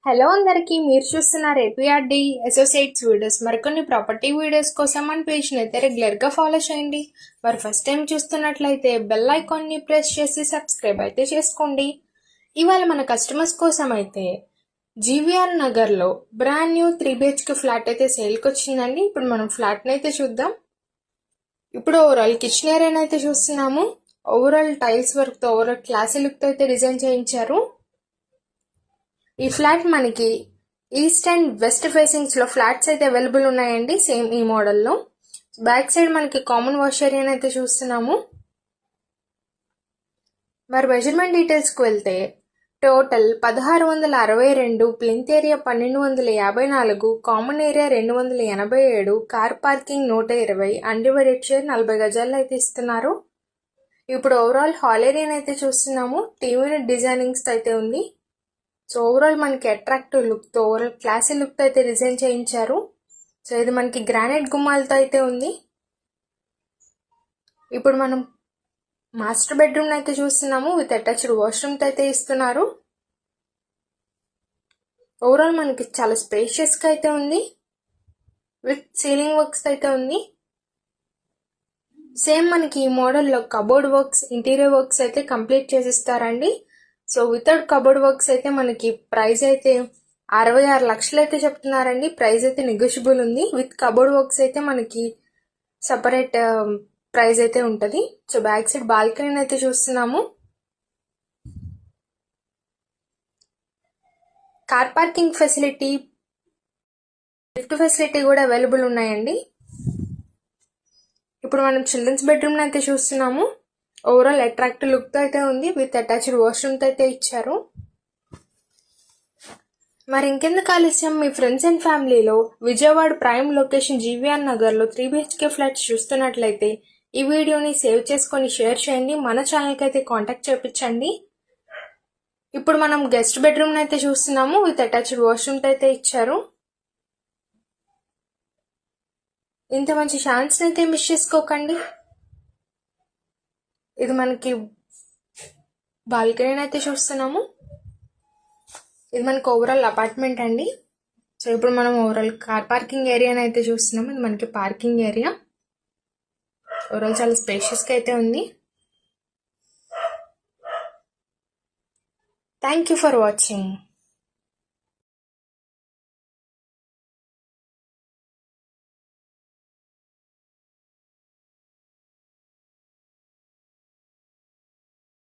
Hello అందరికీ, మీరు చూస్తున్నారు ఏపీఆర్డి అసోసియేట్స్ వీడియోస్. మరికొన్ని ప్రాపర్టీ వీడియోస్ కోసం మన పేజ్ని అయితే రెగ్యులర్గా ఫాలో చేయండి. మరి ఫస్ట్ టైం చూస్తున్నట్లయితే బెల్ ఐకాన్ని ప్రెస్ చేసి సబ్స్క్రైబ్ అయితే చేసుకోండి. ఇవాళ మన కస్టమర్స్ కోసం అయితే జీవీఆర్ నగర్లో బ్రాండ్ న్యూ 3 BHK ఫ్లాట్ అయితే సేల్కి వచ్చిందండి. ఇప్పుడు మనం ఫ్లాట్ని అయితే చూద్దాం. ఇప్పుడు ఓవరాల్ కిచెన్ ఏరియాని అయితే చూస్తున్నాము. ఓవరాల్ టైల్స్ వర్క్తో ఓవరాల్ క్లాసీ లుక్తో అయితే డిజైన్ చేయించారు. ఈ ఫ్లాట్ మనకి ఈస్ట్ అండ్ వెస్ట్ ఫేసింగ్స్ లో ఫ్లాట్స్ అయితే అవైలబుల్ ఉన్నాయండి. సేమ్ ఈ మోడల్లో బ్యాక్ సైడ్ మనకి కామన్ వాష్ ఏరియా అయితే చూస్తున్నాము. మరి మెజర్మెంట్ డీటెయిల్స్కి వెళ్తే total 1662, plinth area 1254, common area 287, car parking 120, undivided share 40 గజాల్లో అయితే ఇస్తున్నారు. ఇప్పుడు ఓవరాల్ హాల్ ఏరియాని అయితే చూస్తున్నాము. టీవీ డిజైనింగ్స్ అయితే ఉంది. సో ఓవరాల్ మనకి అట్రాక్టివ్ లుక్తో ఓవరాల్ క్లాసీ లుక్తో అయితే డిజైన్ చేయించారు. సో ఇది మనకి గ్రానైట్ గుమ్మాలతో అయితే ఉంది. ఇప్పుడు మనం మాస్టర్ బెడ్రూమ్ అయితే చూస్తున్నాము. విత్ అటాచ్డ్ వాష్రూమ్తో అయితే ఇస్తున్నారు. ఓవరాల్ మనకి చాలా స్పేషియస్గా అయితే ఉంది. విత్ సీలింగ్ వర్క్స్ అయితే ఉంది. సేమ్ మనకి ఈ మోడల్లో కబోర్డ్ వర్క్స్, ఇంటీరియర్ వర్క్స్ అయితే కంప్లీట్ చేసిస్తారండి. సో వితౌట్ కబోర్డ్ వర్క్స్ అయితే మనకి ప్రైస్ అయితే 66 లక్షలు అయితే చెప్తున్నారండి. ప్రైస్ అయితే నెగోషియబుల్ ఉంది. విత్ కబోర్డ్ వర్క్స్ అయితే మనకి సపరేట్ ప్రైస్ అయితే ఉంటుంది. సో బ్యాక్ సైడ్ బాల్కనీ అయితే చూస్తున్నాము. Car parking facility, lift facility కూడా అవైలబుల్ ఉన్నాయండి. ఇప్పుడు మనం చిల్డ్రన్స్ బెడ్రూమ్ అయితే చూస్తున్నాము. ఓవరాల్ అట్రాక్టివ్ లుక్తో అయితే ఉంది. విత్ అటాచ్డ్ వాష్రూమ్తో అయితే ఇచ్చారు. మరి ఇంకెందుకు ఆలస్యం, మీ ఫ్రెండ్స్ అండ్ ఫ్యామిలీలో విజయవాడ ప్రైమ్ లొకేషన్ జీవీఆర్ నగర్లో 3 BHK ఫ్లాట్స్ చూస్తున్నట్లయితే ఈ వీడియోని సేవ్ చేసుకొని షేర్ చేయండి. మన ఛానల్కి అయితే కాంటాక్ట్ చేయించండి. ఇప్పుడు మనం గెస్ట్ బెడ్రూమ్ అయితే చూస్తున్నాము. విత్ అటాచ్డ్ వాష్రూమ్తో అయితే ఇచ్చారు. ఇంత మంచి ఛాన్స్ అయితే మిస్ చేసుకోకండి. ఇది మనకి బాల్కనీ అయితే చూస్తున్నాము. ఇది మనకి ఓవరాల్ అపార్ట్మెంట్ అండి. సో ఇప్పుడు మనం ఓవరాల్ కార్ పార్కింగ్ ఏరియాని అయితే చూస్తున్నాము. ఇది మనకి పార్కింగ్ ఏరియా. ఓవరాల్ చాలా స్పేషియస్గా అయితే ఉంది. Thank you for watching.